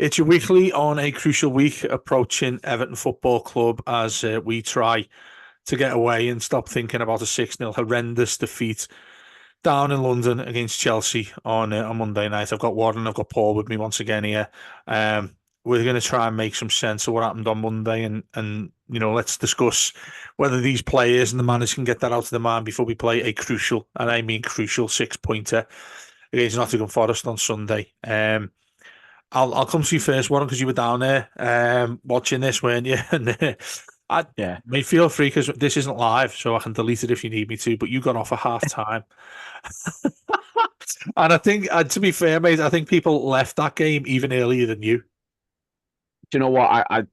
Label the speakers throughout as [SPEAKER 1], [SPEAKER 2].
[SPEAKER 1] It's your weekly on a crucial week approaching Everton Football Club as we try to get away and stop thinking about a 6-0 horrendous defeat down in London against Chelsea on Monday night. I've got Warren, I've got Paul with me once again here. We're going to try and make some sense of what happened on Monday and let's discuss whether these players and the managers can get that out of their mind before we play a crucial, and I mean crucial, 6-pointer against Nottingham Forest on Sunday. I'll come to you first, Warren, because you were down there watching this, weren't you? And I
[SPEAKER 2] Yeah.
[SPEAKER 1] may feel free because this isn't live, so I can delete it if you need me to. But you got off at half time, and I think, to be fair, mate, I think people left that game even earlier than you.
[SPEAKER 2] Do you know what?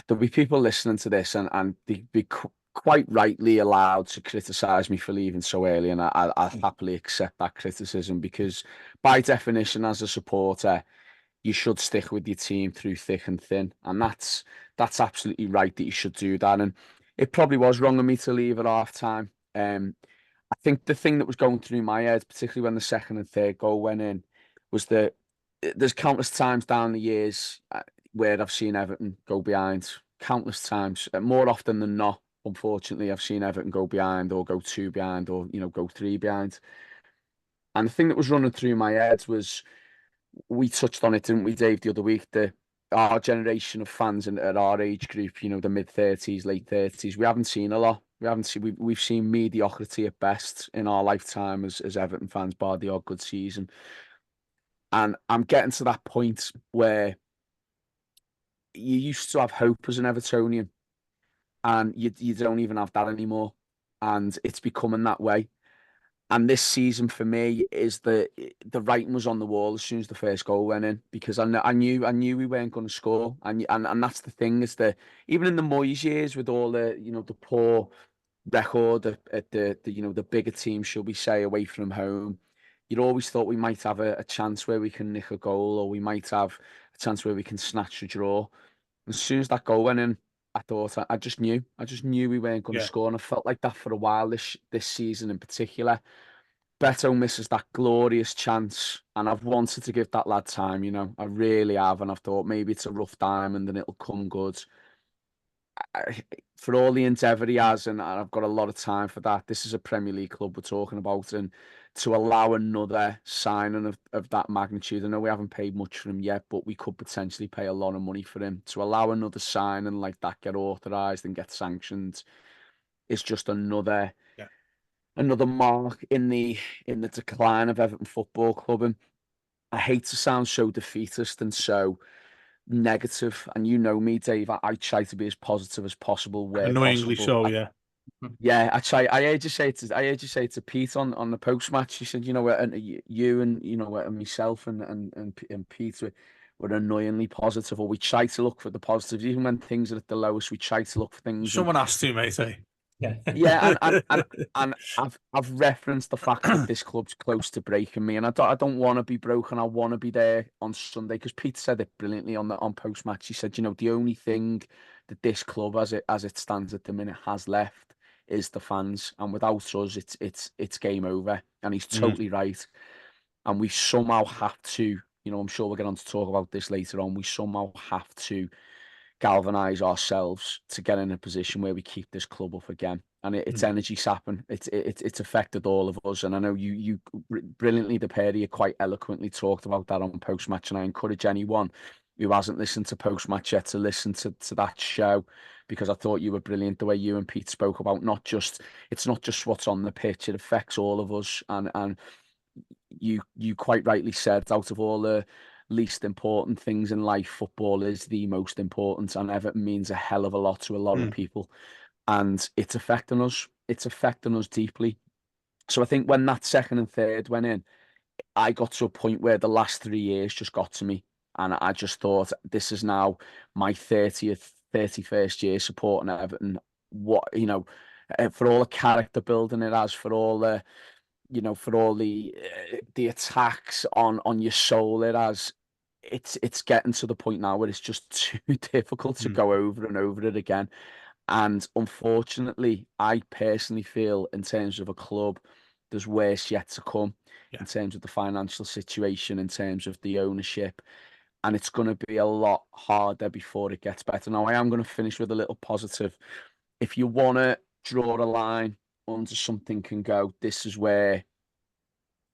[SPEAKER 2] There'll be people listening to this and they be quite rightly allowed to criticize me for leaving so early, and I happily accept that criticism because, by definition, as a supporter, you should stick with your team through thick and thin, and that's absolutely right that you should do that. And it probably was wrong of me to leave at half time. I think the thing that was going through my head, particularly when the second and third goal went in, was that there's countless times down the years where I've seen Everton go behind. Countless times, more often than not. Unfortunately, I've seen Everton go behind or go two behind or go three behind. And the thing that was running through my head was, we touched on it, didn't we, Dave, the other week, that our generation of fans at our age group, the mid-30s, late 30s, we haven't seen a lot. We've seen mediocrity at best in our lifetime as Everton fans, bar the odd good season. And I'm getting to that point where you used to have hope as an Evertonian, and you don't even have that anymore. And it's becoming that way. And this season for me is the writing was on the wall as soon as the first goal went in, because I knew we weren't going to score, and that's the thing, is that even in the Moyes years, with all the poor record at the bigger teams, shall we say, away from home, you'd always thought we might have a chance where we can nick a goal, or we might have a chance where we can snatch a draw. As soon as that goal went in, I thought I just knew we weren't going to
[SPEAKER 1] Yeah.
[SPEAKER 2] score, and I felt like that for a while this season in particular. Beto misses that glorious chance, and I've wanted to give that lad time, I really have, and I've thought maybe it's a rough diamond and it'll come good. For all the endeavour he has, and I've got a lot of time for that. This is a Premier League club we're talking about, and to allow another signing of that magnitude, I know we haven't paid much for him yet, but we could potentially pay a lot of money for him. To allow another signing like that get authorised and get sanctioned is just
[SPEAKER 1] Yeah.
[SPEAKER 2] another mark in the decline of Everton Football Club. And I hate to sound so defeatist and so negative, and you know me, Dave. I try to be as positive as possible where
[SPEAKER 1] Annoyingly
[SPEAKER 2] possible.
[SPEAKER 1] so, yeah.
[SPEAKER 2] Yeah, I try. I heard you say to Pete on the post match. He said, and you and and myself and Pete were annoyingly positive, or we try to look for the positives, even when things are at the lowest. We try to look for things. And
[SPEAKER 1] Someone has to, mate. Eh?
[SPEAKER 3] Yeah.
[SPEAKER 2] yeah, and I've referenced the fact that this club's close to breaking me, and I don't want to be broken. I want to be there on Sunday, because Pete said it brilliantly on post match. He said, the only thing that this club, as it stands at the minute, has left is the fans, and without us, it's game over. And he's totally right. And we somehow have to, I'm sure we'll get on to talk about this later on. We somehow have to galvanize ourselves to get in a position where we keep this club up again. And it's energy sapping. It's affected all of us. And I know you brilliantly, the pair of you, quite eloquently talked about that on post match. And I encourage anyone who hasn't listened to post match yet to listen to that show, because I thought you were brilliant the way you and Pete spoke about it's not just what's on the pitch. It affects all of us. And you quite rightly said, out of all the least important things in life, football is the most important, and Everton means a hell of a lot to a lot of people, and it's affecting us. It's affecting us deeply. So I think when that second and third went in, I got to a point where the last 3 years just got to me, and I just thought, this is now my 31st year supporting Everton. What, for all the character building it has, for all the for all the attacks on your soul it has, it's getting to the point now where it's just too difficult to go over and over it again. And unfortunately, I personally feel, in terms of a club, there's worse yet to come,
[SPEAKER 1] Yeah.
[SPEAKER 2] in terms of the financial situation, in terms of the ownership. and it's going to be a lot harder before it gets better. Now, I am going to finish with a little positive. If you want to draw a line under something can go, this is where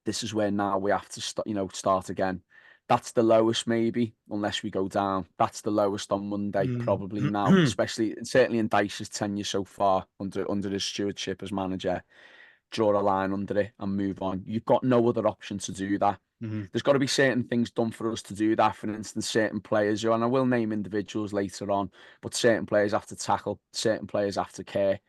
[SPEAKER 2] now we have to start again. That's the lowest, maybe, unless we go down. That's the lowest on Monday,
[SPEAKER 1] Mm.
[SPEAKER 2] probably now, especially certainly in Dyche's tenure so far under his stewardship as manager. Draw a line under it and move on. You've got no other option to do that.
[SPEAKER 1] Mhm.
[SPEAKER 2] There's got to be certain things done for us to do that. For instance, certain players, and I will name individuals later on, but certain players have to tackle, certain players have to care.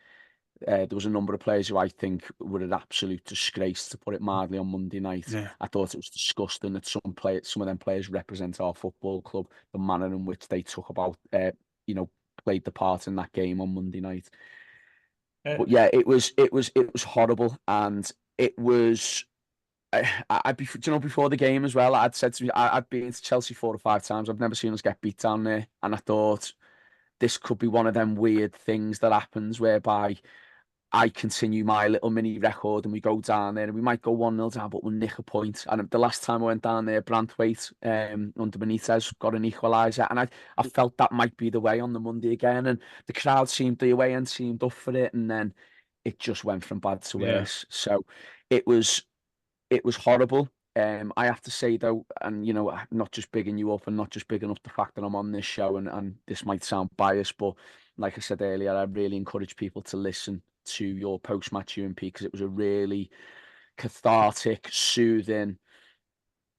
[SPEAKER 2] There was a number of players who I think were an absolute disgrace, to put it mildly, on Monday night.
[SPEAKER 1] Yeah.
[SPEAKER 2] I thought it was disgusting that some of them players represent our football club, the manner in which they played the part in that game on Monday night. But yeah, it was horrible, and it was. Before the game as well, I'd said to me, I'd been to Chelsea 4 or 5 times. I've never seen us get beat down there, and I thought this could be one of them weird things that happens whereby I continue my little mini record and we go down there and we might go 1-0 down, but we'll nick a point. And the last time I went down there, Branthwaite under Benitez got an equaliser. And I felt that might be the way on the Monday again. And the crowd the away end seemed up for it. And then it just went from bad to
[SPEAKER 1] Yeah.
[SPEAKER 2] worse. So it was horrible. I have to say though, and I'm not just bigging you up and not just bigging up the fact that I'm on this show, and this might sound biased, but like I said earlier, I really encourage people to listen to your post-match UMP because it was a really cathartic, soothing,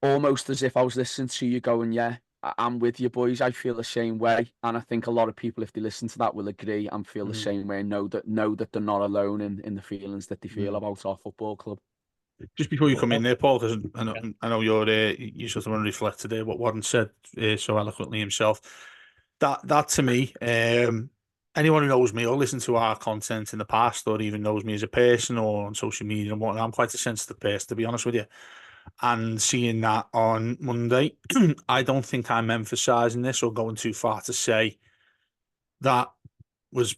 [SPEAKER 2] almost as if I was listening to you going, yeah, I'm with you boys. I feel the same way. And I think a lot of people, if they listen to that, will agree and feel the
[SPEAKER 1] Mm.
[SPEAKER 2] same way and know that they're not alone in the feelings that they feel
[SPEAKER 1] Mm.
[SPEAKER 2] about our football club.
[SPEAKER 1] Just before you come in there, Paul, because
[SPEAKER 3] Yeah.
[SPEAKER 1] I know you sort of want to reflect today what Warren said so eloquently himself. That to me, anyone who knows me or listened to our content in the past, or even knows me as a person or on social media and whatnot, I'm quite a sensitive person, to be honest with you. And seeing that on Monday, I don't think I'm emphasising this or going too far to say that was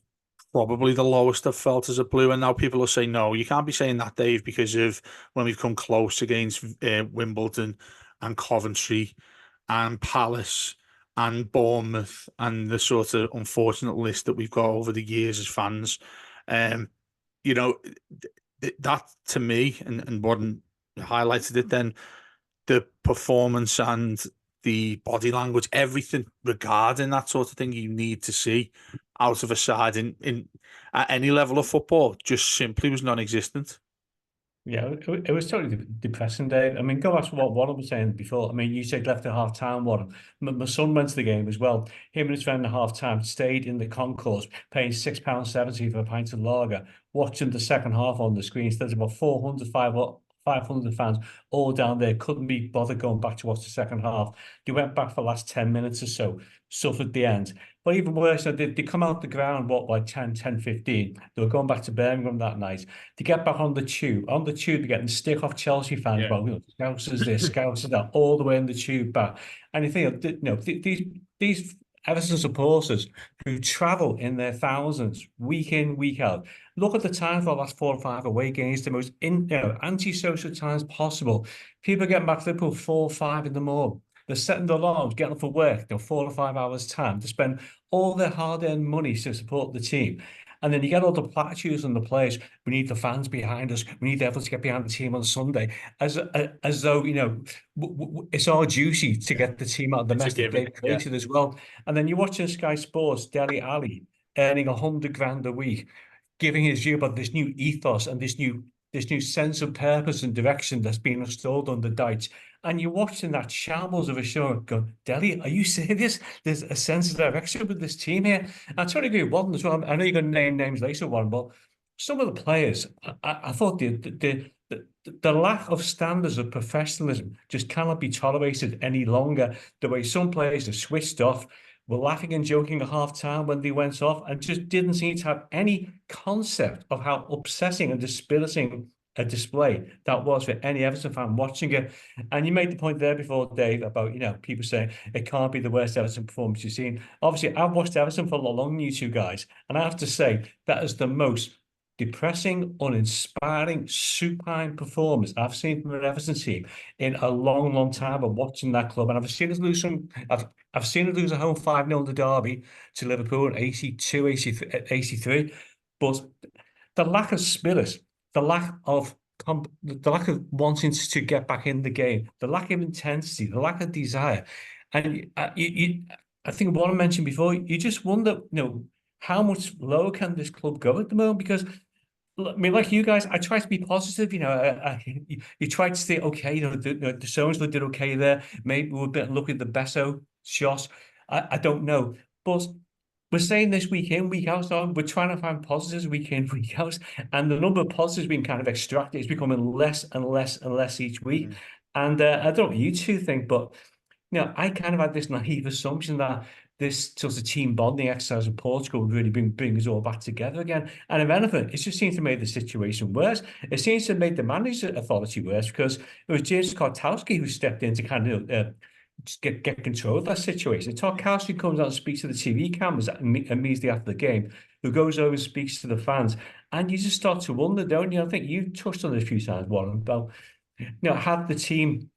[SPEAKER 1] probably the lowest I've felt as a Blue. And now people will say, no, you can't be saying that, Dave, because of when we've come close against Wimbledon and Coventry and Palace and Bournemouth and the sort of unfortunate list that we've got over the years as fans. You know, that to me, and Warren highlighted it then, the performance and the body language, everything regarding that sort of thing you need to see out of a side in at any level of football just simply was non-existent.
[SPEAKER 3] Yeah, it was totally depressing, Dave. I mean, go back to what Warren was saying before. I mean, you said left at half time, Warren. My son went to the game as well. Him and his friend at half time stayed in the concourse, paying £6.70 for a pint of lager, watching the second half on the screen. So there's about 500 fans all down there, couldn't be bothered going back to watch the second half. They went back for the last 10 minutes or so, suffered the end. But even worse, they come out the ground, like 10:15. They were going back to Birmingham that night. They get back on the tube. On the tube, they're getting stick off Chelsea fans.
[SPEAKER 1] Yeah.
[SPEAKER 3] Well, Scousers this, Scousers that, all the way in the tube back. And you think, these Everton supporters who travel in their thousands week in, week out. Look at the time for the last 4 or 5 away games, the most anti-social times possible. People are getting back to Liverpool 4 or 5 in the morning. They're setting their alarms, getting up for work, 4 or 5 hours time to spend all their hard-earned money to support the team. And then you get all the platitudes on the players. We need the fans behind us. We need everyone to get behind the team on Sunday, as though it's our duty to get the team out of the
[SPEAKER 1] It's a
[SPEAKER 3] mess that
[SPEAKER 1] given,
[SPEAKER 3] they've created as well. And then you're watching Sky Sports, Dele Alli earning 100 grand a week, giving his view about this new ethos and this new sense of purpose and direction that's been installed under Dyche. And you're watching that shambles of a show going, Dele, are you serious? There's a sense of direction with this team here. I totally agree with Walden as well. I know you're going to name names later, one, but some of the players, I thought the lack of standards of professionalism just cannot be tolerated any longer. The way some players are switched off, were laughing and joking at half time when they went off, and just didn't seem to have any concept of how upsetting and dispiriting a display that was for any Everton fan watching it. And you made the point there before, Dave, about people saying it can't be the worst Everton performance you've seen. Obviously, I've watched Everton for a lot longer than you two guys, and I have to say that is the most depressing, uninspiring, supine performance I've seen from an Everton team in a long, long time of watching that club. And I've seen us lose I've seen us lose at home 5-0 in the derby to Liverpool in 82, 83. But the lack of spirit, the lack of the lack of wanting to get back in the game, the lack of intensity, the lack of desire, and I think what I mentioned before, you just wonder, how much lower can this club go at the moment? Because I mean, like you guys, I try to be positive. You try to say, okay, the so-and-so did okay there. Maybe we're a bit lucky at the Besso shot. I don't know, but we're saying this week in, week out, so we're trying to find positives week in, week out, and the number of positives being kind of extracted is becoming less and less and less each week. And I don't know what you two think, but I kind of had this naive assumption that this sort of team bonding exercise in Portugal would really bring us all back together again. And if anything, it just seems to make the situation worse. It seems to make the manager's authority worse because it was James Tarkowski who stepped in to kind of get control of that situation. Tarkowski comes out and speaks to the TV cameras immediately after the game, who goes over and speaks to the fans. And you just start to wonder, don't you? I think you touched on it a few times, Warren, about have the team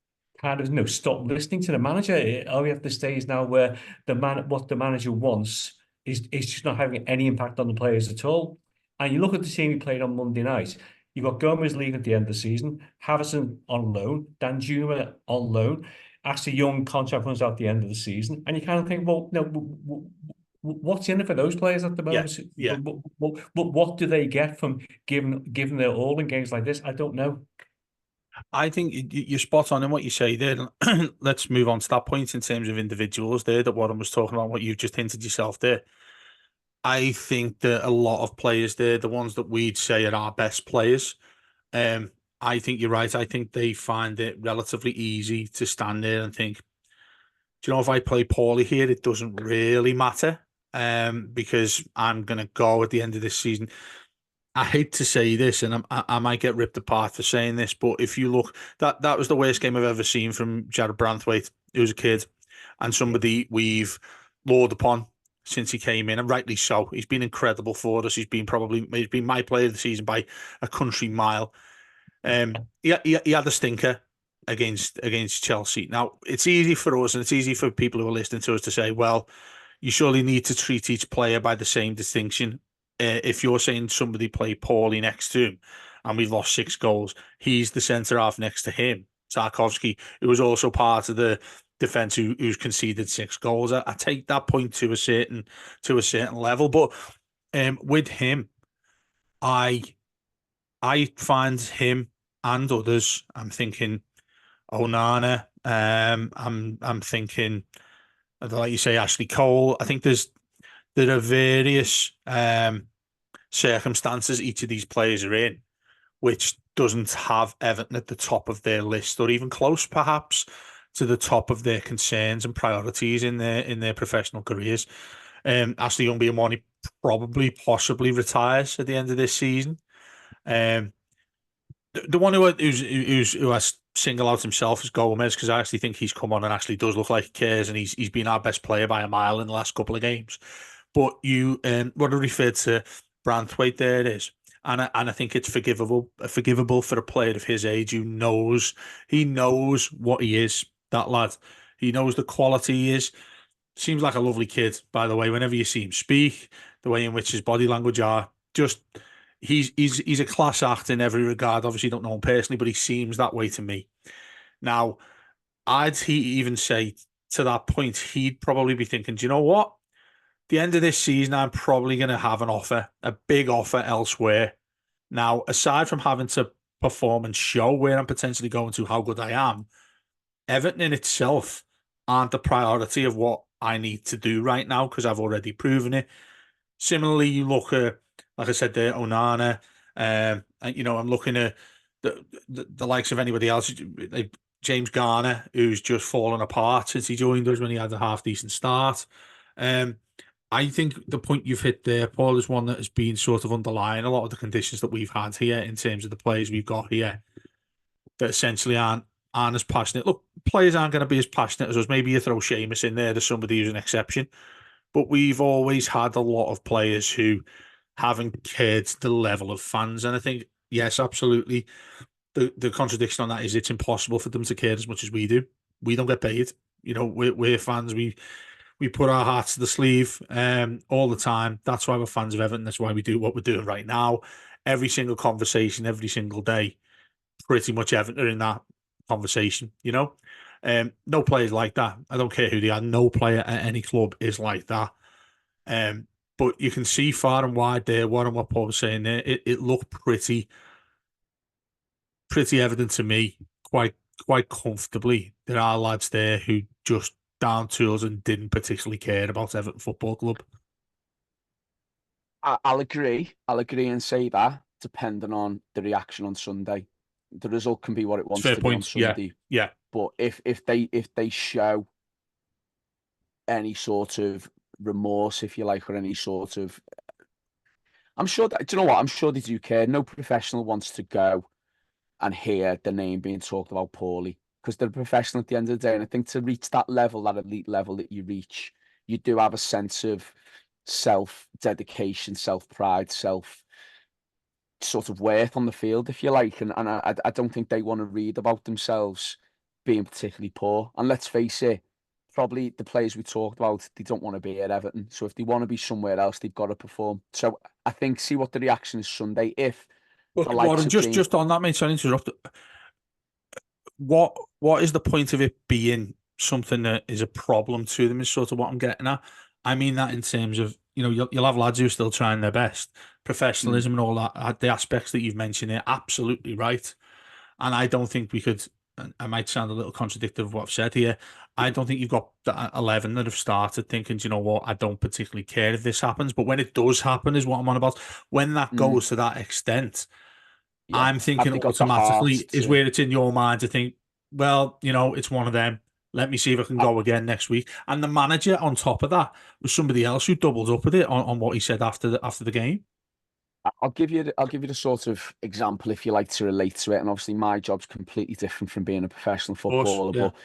[SPEAKER 3] kind of stop listening to the manager. All we have to stage now where what the manager wants is just not having any impact on the players at all. And you look at the team we played on Monday night. You've got Gomez leaving at the end of the season, Harrison on loan, Danjuma on loan. Ashley Young contract runs out at the end of the season, and you kind of think, well, what's in it for those players at the moment?
[SPEAKER 1] Yeah.
[SPEAKER 3] What do they get from giving their all in games like this? I don't know.
[SPEAKER 1] I think you're spot on in what you say there. Let's move on to that point in terms of individuals there, that Warren was talking about, what you've just hinted yourself there. I think that a lot of players there, the ones that we'd say are our best players, I think you're right. I think they find it relatively easy to stand there and think, do you know, if I play poorly here, it doesn't really matter, because I'm going to go at the end of this season. I hate to say this, and I might get ripped apart for saying this, but if you look, that was the worst game I've ever seen from Jared Branthwaite, who was a kid, and somebody we've lauded upon since he came in, and rightly so. He's been incredible for us. He's been my player of the season by a country mile. He had a stinker against Chelsea. Now, it's easy for us, and it's easy for people who are listening to us to say, well, you surely need to treat each player by the same distinction. If you're saying somebody played poorly next to him and we've lost 6 goals, he's the centre half next to him, Tarkowski, who was also part of the defence who's conceded 6 goals. I take that point to a certain level, but with him, I find him and others. I'm thinking Onana. I'm thinking, like you say, Ashley Cole. I think there are various circumstances each of these players are in, which doesn't have Everton at the top of their list, or even close, perhaps, to the top of their concerns and priorities in their professional careers. Ashley Young being one, he possibly retires at the end of this season. The one who has single out himself is Gomez, because I actually think he's come on and actually does look like he cares, and he's been our best player by a mile in the last couple of games. But you, what I referred to Branthwaite there is, and I think it's forgivable for a player of his age who knows what he is. That lad, he knows the quality he is. Seems like a lovely kid, by the way. Whenever you see him speak, the way in which his body language are, just he's a class act in every regard. Obviously, don't know him personally, but he seems that way to me. Now, he even say to that point, he'd probably be thinking, do you know what? The end of this season, I'm probably going to have an offer, a big offer elsewhere. Now, aside from having to perform and show where I'm potentially going to, how good I am, Everton in itself aren't the priority of what I need to do right now, because I've already proven it. Similarly, you look at, like I said there, Onana, and I'm looking at the likes of anybody else, like James Garner, who's just fallen apart since he joined us when he had a half-decent start. I think the point you've hit there, Paul, is one that has been sort of underlying a lot of the conditions that we've had here in terms of the players we've got here that essentially aren't as passionate. Look, players aren't going to be as passionate as us. Maybe you throw Seamus in there as somebody who's an exception. But we've always had a lot of players who haven't cared to the level of fans. And I think, yes, absolutely, the contradiction on that is it's impossible for them to care as much as we do. We don't get paid. We're fans. We put our hearts to the sleeve all the time. That's why we're fans of Everton. That's why we do what we're doing right now. Every single conversation, every single day, pretty much Everton are in that conversation. No players like that. I don't care who they are. No player at any club is like that. But you can see far and wide there. What Paul was saying there, it looked pretty evident to me, quite comfortably. There are lads there who just down tools and didn't particularly care about Everton Football Club.
[SPEAKER 2] I'll agree. I'll agree and say that, depending on the reaction on Sunday. The result can be what it wants to be on Sunday.
[SPEAKER 1] Yeah.
[SPEAKER 2] But if they show any sort of remorse, if you like, or any sort of, I'm sure that, do you know what? I'm sure they do care. No professional wants to go and hear the name being talked about poorly, because they're a professional at the end of the day. And I think to reach that level, that elite level that you reach, you do have a sense of self-dedication, self-pride, self sort of worth on the field, if you like. And I don't think they want to read about themselves being particularly poor. And let's face it, probably the players we talked about, they don't want to be at Everton. So if they want to be somewhere else, they've got to perform. So I think, see what the reaction is Sunday. If
[SPEAKER 1] Look,
[SPEAKER 2] the likes
[SPEAKER 1] Warren,
[SPEAKER 2] of
[SPEAKER 1] just on that, mate, sorry to interrupt. What is the point of it being something that is a problem to them is sort of what I'm getting at. I mean that in terms of, you'll have lads who are still trying their best. Professionalism and all that, the aspects that you've mentioned here, absolutely right. And I don't think we could, I might sound a little contradictory of what I've said here, I don't think you've got the 11 that have started thinking, do you know what, I don't particularly care if this happens. But when it does happen is what I'm on about. When that goes to that extent,
[SPEAKER 2] yeah,
[SPEAKER 1] I'm thinking automatically is where it's in your mind to think, well, it's one of them. Let me see if I can go again next week. And the manager on top of that was somebody else who doubled up with it on what he said after the game.
[SPEAKER 2] I'll give you the sort of example, if you like, to relate to it. And obviously my job's completely different from being a professional footballer.
[SPEAKER 1] Yeah.
[SPEAKER 2] But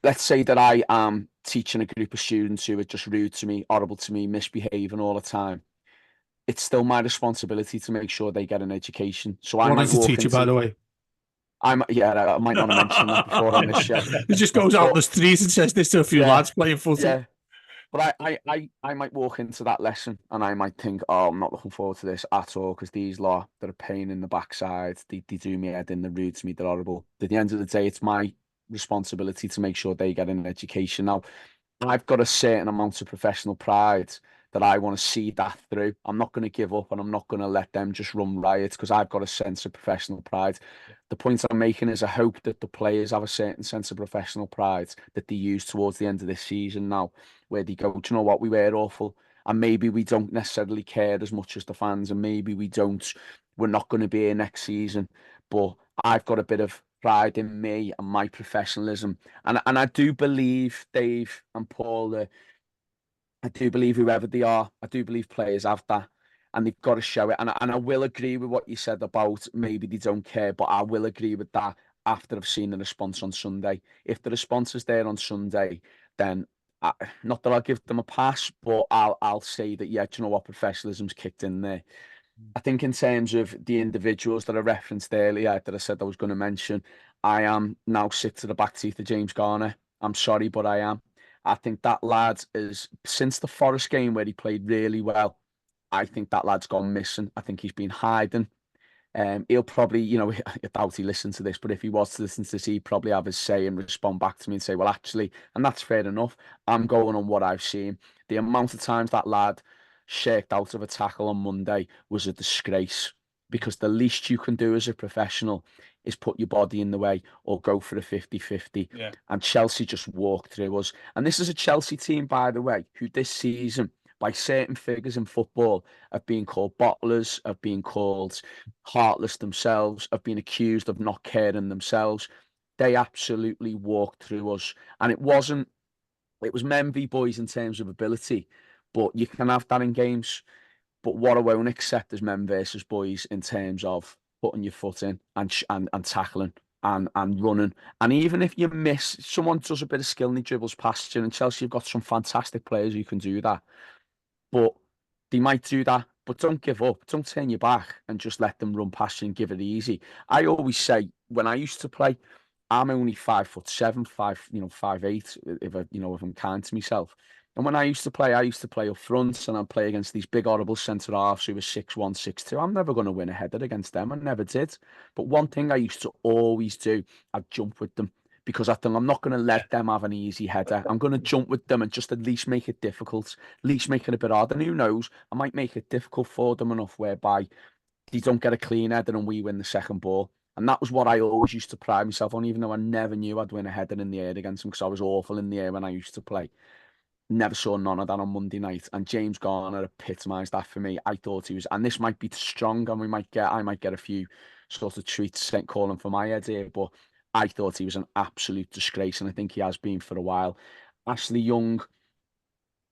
[SPEAKER 2] let's say that I am teaching a group of students who are just rude to me, horrible to me, misbehaving all the time. It's still my responsibility to make sure they get an education. So I might walk into,
[SPEAKER 1] by the way.
[SPEAKER 2] I might not have mentioned that before on this show.
[SPEAKER 1] He just goes out on the streets and says this to a few lads playing footy.
[SPEAKER 2] Yeah. But I might walk into that lesson and I might think, oh, I'm not looking forward to this at all, because these lot, they're a pain in the backside. They do me head in, they're rude to me, they're horrible. At the end of the day, it's my responsibility to make sure they get an education. Now, I've got a certain amount of professional pride that I want to see that through. I'm not going to give up and I'm not going to let them just run riot, because I've got a sense of professional pride. Yeah. The point I'm making is I hope that the players have a certain sense of professional pride that they use towards the end of this season now, where they go, do you know what, we were awful. And maybe we don't necessarily care as much as the fans, and maybe we're not going to be here next season. But I've got a bit of pride in me and my professionalism. And I do believe Dave and Paul, I do believe whoever they are, I do believe players have that, and they've got to show it. And I will agree with what you said about maybe they don't care, but I will agree with that after I've seen the response on Sunday. If the response is there on Sunday, then not that I'll give them a pass, but I'll say that, yeah, do you know what, professionalism's kicked in there. I think in terms of the individuals that I referenced earlier, that I said I was going to mention, I am now sick to the back teeth of James Garner. I'm sorry, but I am. I think that lad is, since the Forest game where he played really well, I think that lad's gone missing. I think he's been hiding. He'll probably, I doubt he listened to this, but if he was to listen to this, he'd probably have his say and respond back to me and say, well, actually, and that's fair enough. I'm going on what I've seen. The amount of times that lad shirked out of a tackle on Monday was a disgrace, because the least you can do as a professional is put your body in the way or go for a 50-50.
[SPEAKER 1] Yeah.
[SPEAKER 2] And Chelsea just walked through us. And this is a Chelsea team, by the way, who this season, by certain figures in football, have been called bottlers, have been called heartless themselves, have been accused of not caring themselves. They absolutely walked through us. And it was men v boys in terms of ability, but you can have that in games. But what I won't accept is men versus boys in terms of putting your foot in and tackling and running. And even if you miss, someone does a bit of skill and he dribbles past you, and Chelsea have got some fantastic players who can do that. But They might do that, but don't give up. Don't turn your back and just let them run past you and give it easy. I always say when I used to play, I'm only 5'7", 5'8", if I'm kind to myself. And when I used to play up front and I'd play against these big horrible centre halves who were 6'1", 6'2". I'm never going to win a header against them. I never did. But one thing I used to always do, I'd jump with them. Because I think I'm not going to let them have an easy header. I'm going to jump with them and just at least make it difficult, at least make it a bit hard. And who knows, I might make it difficult for them enough whereby they don't get a clean header and we win the second ball. And that was what I always used to pride myself on, even though I never knew I'd win a header in the air against them because I was awful in the air when I used to play. Never saw none of that on Monday night. And James Garner epitomised that for me. I thought he was, and this might be strong, and I might get a few sort of tweets calling for my head here, but I thought he was an absolute disgrace, and I think he has been for a while. Ashley Young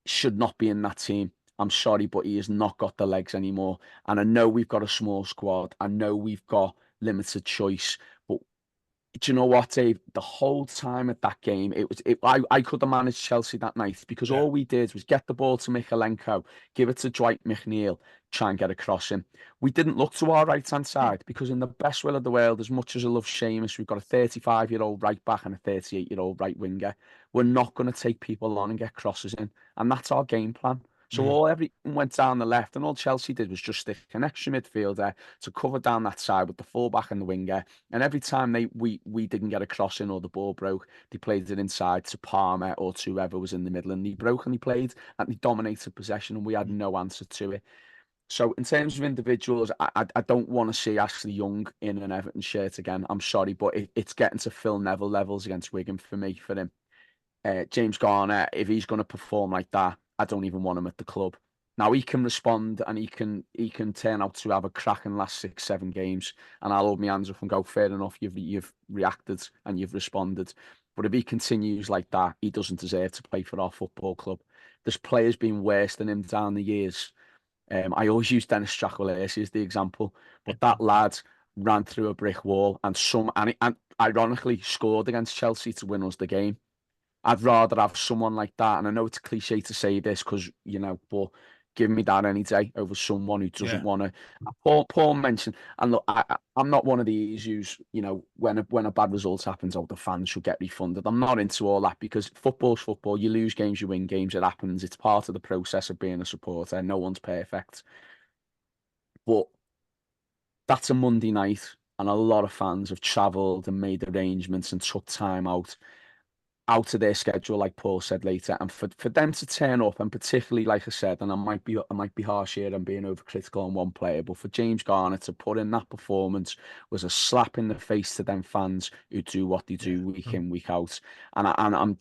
[SPEAKER 2] should not be in that team. I'm sorry, but he has not got the legs anymore. And I know we've got a small squad. I know we've got limited choice, but do you know what, Dave? The whole time at that game, I could have managed Chelsea that night because all we did was get the ball to Mikalenko, give it to Dwight McNeil, try and get a crossing. We didn't look to our right-hand side because in the best will of the world, as much as I love Seamus, we've got a 35-year-old right back and a 38-year-old right winger. We're not going to take people on and get crosses in. And that's our game plan. So everything went down the left, and all Chelsea did was just stick an extra midfielder to cover down that side with the fullback and the winger. And every time we didn't get a cross in or the ball broke, they played it inside to Palmer or to whoever was in the middle, and they broke and they played and they dominated possession, and we had no answer to it. So in terms of individuals, I don't want to see Ashley Young in an Everton shirt again. I'm sorry, but it's getting to Phil Neville levels against Wigan for me, for him. James Garner, if he's going to perform like that, I don't even want him at the club. Now he can respond and he can turn out to have a cracking last 6-7 games, and I'll hold my hands up and go, fair enough, you've reacted and you've responded. But if he continues like that, he doesn't deserve to play for our football club. There's players been worse than him down the years. I always use Dennis Strachan as the example, but that lad ran through a brick wall and ironically scored against Chelsea to win us the game. I'd rather have someone like that, and I know it's a cliche to say this because, but give me that any day over someone who doesn't want to. Paul mentioned, and look, I'm not one of these who's, when a bad result happens, the fans should get refunded. I'm not into all that because football's football. You lose games, you win games, it happens. It's part of the process of being a supporter. No one's perfect. But that's a Monday night, and a lot of fans have travelled and made arrangements and took time out of their schedule, like Paul said later, and for them to turn up, and particularly, like I said, and I might be harsh here and being overcritical on one player, but for James Garner to put in that performance was a slap in the face to them fans who do what they do week in, week out. And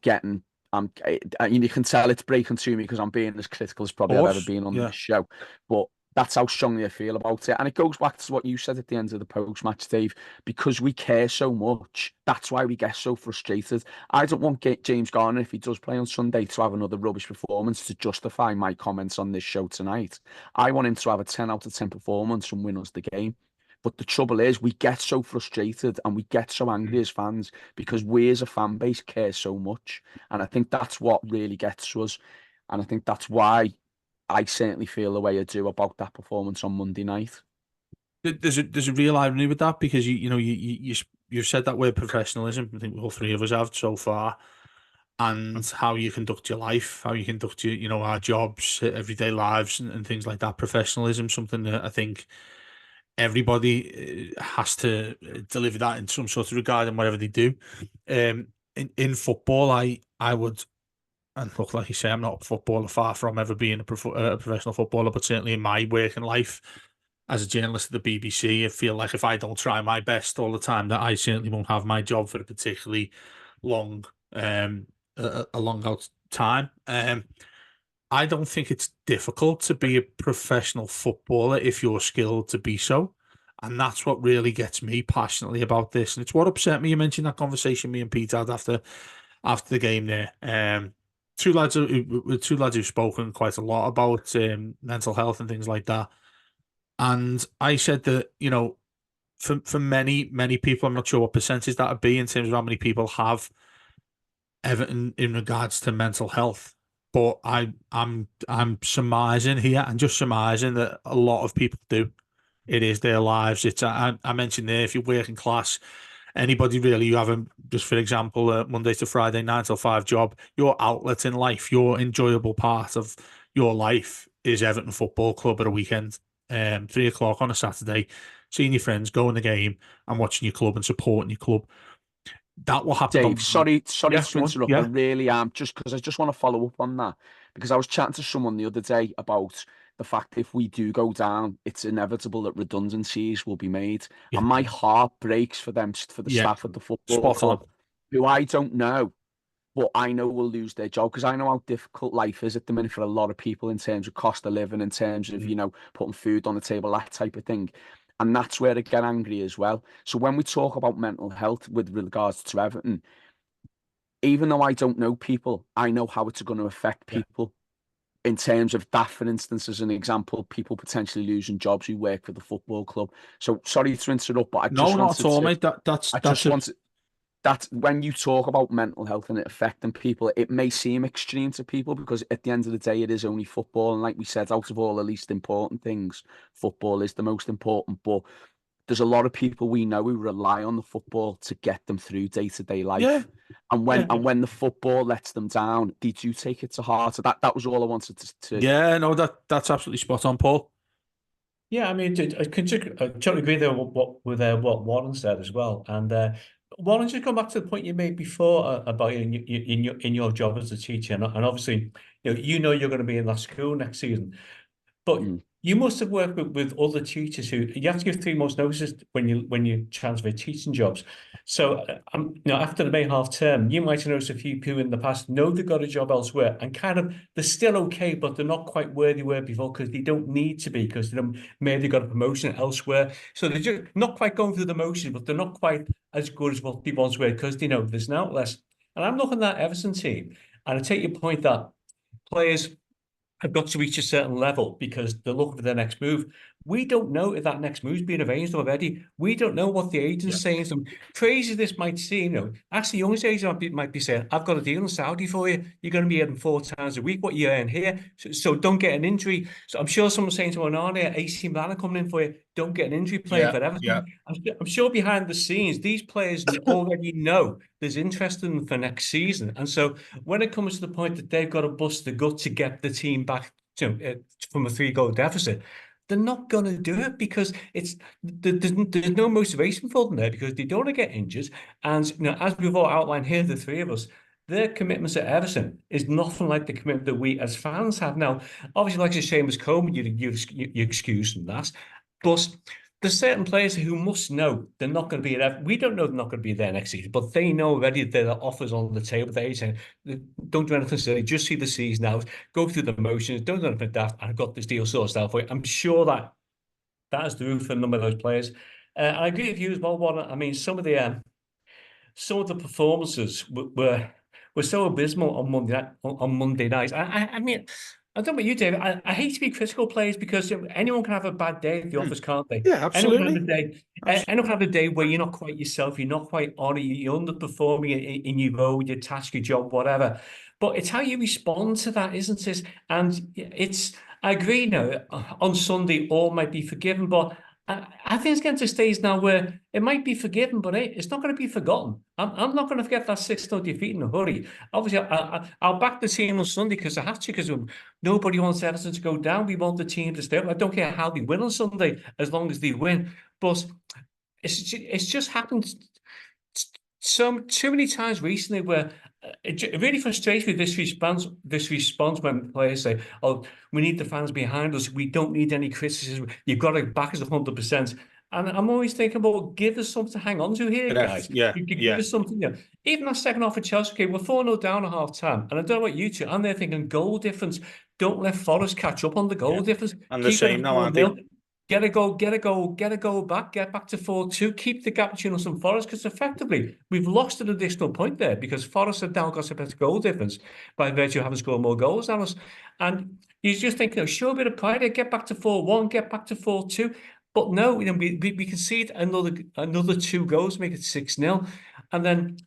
[SPEAKER 2] you can tell it's breaking to me because I'm being as critical as probably I've ever been on this show, but that's how strongly I feel about it. And it goes back to what you said at the end of the post-match, Dave, because we care so much. That's why we get so frustrated. I don't want James Garner, if he does play on Sunday, to have another rubbish performance to justify my comments on this show tonight. I want him to have a 10 out of 10 performance and win us the game. But the trouble is, we get so frustrated and we get so angry as fans because we as a fan base care so much. And I think that's what really gets to us. And I think that's why I certainly feel the way I do about that performance on Monday night.
[SPEAKER 1] There's a real irony with that because you've said that word professionalism. I think all three of us have so far, and how you conduct your life, how you conduct your our jobs, everyday lives, and things like that. Professionalism, something that I think everybody has to deliver that in some sort of regard in whatever they do. In football, I would. And look, like you say, I'm not a footballer, far from ever being a professional footballer, but certainly in my working life as a journalist at the BBC, I feel like if I don't try my best all the time, that I certainly won't have my job for a particularly long, a long out time. I don't think it's difficult to be a professional footballer if you're skilled to be so. And that's what really gets me passionately about this. And it's what upset me. You mentioned that conversation me and Pete had after the game there. Two lads who've spoken quite a lot about mental health and things like that. And I said that, for many people, I'm not sure what percentage that would be in terms of how many people have Everton in regards to mental health. but I'm surmising here, and just surmising that a lot of people do. It is their lives. It's I mentioned there, if you're working class, anybody really you have a, just for example, a Monday to Friday 9 till 5 job, your outlet in life, your enjoyable part of your life is Everton Football Club at a weekend, 3 o'clock on a Saturday, seeing your friends, going to the game and watching your club and supporting your club. That will happen.
[SPEAKER 2] Dave, sorry
[SPEAKER 1] Yeah,
[SPEAKER 2] to interrupt. I
[SPEAKER 1] yeah,
[SPEAKER 2] really am, just because I just want to follow up on that, because I was chatting to someone the other day about the fact if we do go down, it's inevitable that redundancies will be made,
[SPEAKER 1] yeah,
[SPEAKER 2] and my heart breaks for them, for the
[SPEAKER 1] yeah.
[SPEAKER 2] staff at the football
[SPEAKER 1] Spot on.
[SPEAKER 2] club, who I don't know, but I know will lose their job, because I know how difficult life is at the minute for a lot of people in terms of cost of living, in terms of, putting food on the table, that type of thing. And that's where I get angry as well. So when we talk about mental health with regards to Everton, even though I don't know people, I know how it's going to affect
[SPEAKER 1] Yeah.
[SPEAKER 2] people in terms of that, for instance, as an example, people potentially losing jobs who work for the football club. So sorry to interrupt, but I
[SPEAKER 1] No,
[SPEAKER 2] just
[SPEAKER 1] not at
[SPEAKER 2] wanted
[SPEAKER 1] all,
[SPEAKER 2] to,
[SPEAKER 1] mate.
[SPEAKER 2] I
[SPEAKER 1] That's
[SPEAKER 2] just
[SPEAKER 1] a
[SPEAKER 2] wanted, that when you talk about mental health and it affecting people, it may seem extreme to people because at the end of the day, it is only football. And like we said, out of all the least important things, football is the most important. But there's a lot of people we know who rely on the football to get them through day-to-day
[SPEAKER 1] yeah,
[SPEAKER 2] life. And
[SPEAKER 1] yeah.
[SPEAKER 2] when the football lets them down, they do take it to heart. So that was all I wanted to
[SPEAKER 1] Yeah, no, that's absolutely spot on, Paul.
[SPEAKER 3] Yeah, I mean, I totally agree there with what Warren said as well. And Warren, just come back to the point you made before about in your job as a teacher, and obviously, you're going to be in that school next season. But
[SPEAKER 2] Mm.
[SPEAKER 3] you must have worked with other teachers who you have to give 3 months notice when you transfer teaching jobs. So, after the May half term, you might have noticed a few people in the past know they've got a job elsewhere and kind of they're still okay, but they're not quite where they were before because they don't need to be because maybe they got a promotion elsewhere. So they're just not quite going through the motions, but they're not quite as good as what people elsewhere because they know there's an outlet. And I'm looking at that Everton team, and I take your point that players have got to reach a certain level because they're looking for their next move. We don't know if that next move's been arranged already. We don't know what the agent's
[SPEAKER 1] Yeah.
[SPEAKER 3] saying. Some crazy this might seem, actually, the youngest agent might be saying, "I've got a deal in Saudi for you. You're going to be earning 4 times a week what you earn here, so don't get an injury." So I'm sure someone's saying to Onana, AC Milan are coming in for you. Don't get an injury playing
[SPEAKER 1] Yeah,
[SPEAKER 3] for Everton.
[SPEAKER 1] yeah,
[SPEAKER 3] I'm sure behind the scenes, these players already know there's interest in them for next season, and so when it comes to the point that they've got to bust the gut to get the team back from a 3-goal deficit, they're not going to do it because there's no motivation for them there because they don't want to get injured. And as we've all outlined here, the three of us, their commitments at Everton is nothing like the commitment that we as fans have now. Obviously, like Seamus Coleman, you excuse from that, but there's certain players who must know they're not going to be there. We don't know they're not going to be there next season, but they know already that there are offers on the table. They say, don't do anything silly, just see the season out, go through the motions, don't do anything daft, and I've got this deal sorted out for you. I'm sure that is the roof for a number of those players. I agree with you as well, Warren. I mean, some of the performances were so abysmal on Monday night. I mean, I don't know about you, David. I hate to be critical of players because anyone can have a bad day at the office, can't they?
[SPEAKER 1] yeah.
[SPEAKER 3] Anyone can have
[SPEAKER 1] Absolutely.
[SPEAKER 3] a day. Anyone can have a day where you're not quite yourself, you're not quite on it, you're underperforming in your role, your task, your job, whatever. But it's how you respond to that, isn't it? And I agree now, on Sunday, all might be forgiven, but I think it's getting to a stage now where it might be forgiven, but it's not going to be forgotten. I'm not going to forget that 6-0 defeat in a hurry. Obviously, I'll back the team on Sunday because I have to, because nobody wants Everton to go down. We want the team to stay up. I don't care how they win on Sunday, as long as they win. But it's just happened too many times recently where it really frustrates me, this response when players say, "Oh, we need the fans behind us. We don't need any criticism. You've got to back us 100%." And I'm always thinking, well, give us something to hang on to here,
[SPEAKER 1] Correct.
[SPEAKER 3] guys.
[SPEAKER 1] Yeah,
[SPEAKER 3] You give
[SPEAKER 1] yeah,
[SPEAKER 3] us something. Even that second half of Chelsea, okay, we're 4-0 down at half time. And I don't know about you two. I'm there thinking goal difference. Don't let Forest catch up on the
[SPEAKER 1] yeah.
[SPEAKER 3] goal difference.
[SPEAKER 1] And the
[SPEAKER 3] Keep it
[SPEAKER 1] same
[SPEAKER 3] at
[SPEAKER 1] now, aren't they?
[SPEAKER 3] 4-0. Get a goal, get back to 4-2, keep the gap between us and Forest, because effectively we've lost an additional point there because Forest have now got a better goal difference by virtue of having scored more goals than us. And you just think, show a bit of pride, get back to 4-1, get back to 4-2. But no, we concede another 2 goals, make it 6-0. And then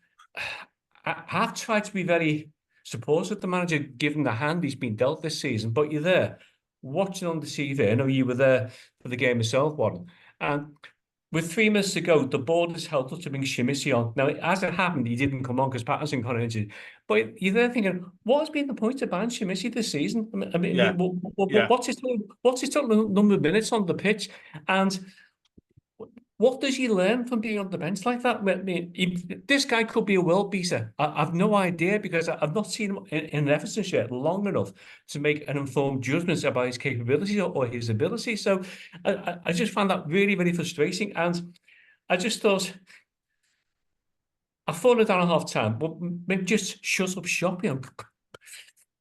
[SPEAKER 3] I've tried to be very support of the manager, given the hand he's been dealt this season. But you're there watching on the TV. I know you were there for the game itself, Warren. And with 3 minutes to go, the board has held up to bring Shimizi on. Now, as it happened, he didn't come on because Patterson got injured. But you're there thinking, what has been the point of banning Shimizi this season?
[SPEAKER 1] Yeah.
[SPEAKER 3] What's his total number of minutes on the pitch? And what does he learn from being on the bench like that? I mean, this guy could be a world beater. I've no idea because I've not seen him in Everton shirt long enough to make an informed judgment about his capabilities or his ability. So I just found that really, really frustrating. And I just thought, I thought it down at half time, but maybe just shut up shop,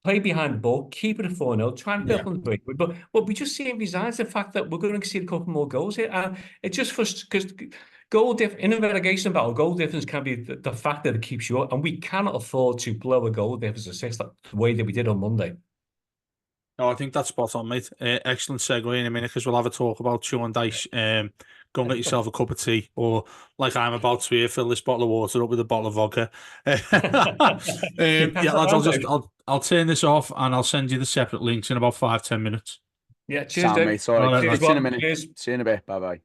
[SPEAKER 3] play behind the ball, keep it at 4-0, try and build on the break. But we just see him resign to the fact that we're going to see a couple more goals here. And it just because in a relegation battle, goal difference can be the factor that keeps you up. And we cannot afford to blow a goal difference of 6 the way that we did on Monday.
[SPEAKER 1] No, I think that's spot on, mate. Excellent segue in a minute because we'll have a talk about Sean Dyche. Go and get yourself a cup of tea, or like I'm about to here, fill this bottle of water up with a bottle of vodka. Yeah, lads, I'll turn this off and I'll send you the separate links in about 5-10 minutes.
[SPEAKER 3] Yeah, cheers,
[SPEAKER 2] Mate. All right,
[SPEAKER 3] cheers,
[SPEAKER 2] see you in a minute. See you in a bit. Bye bye.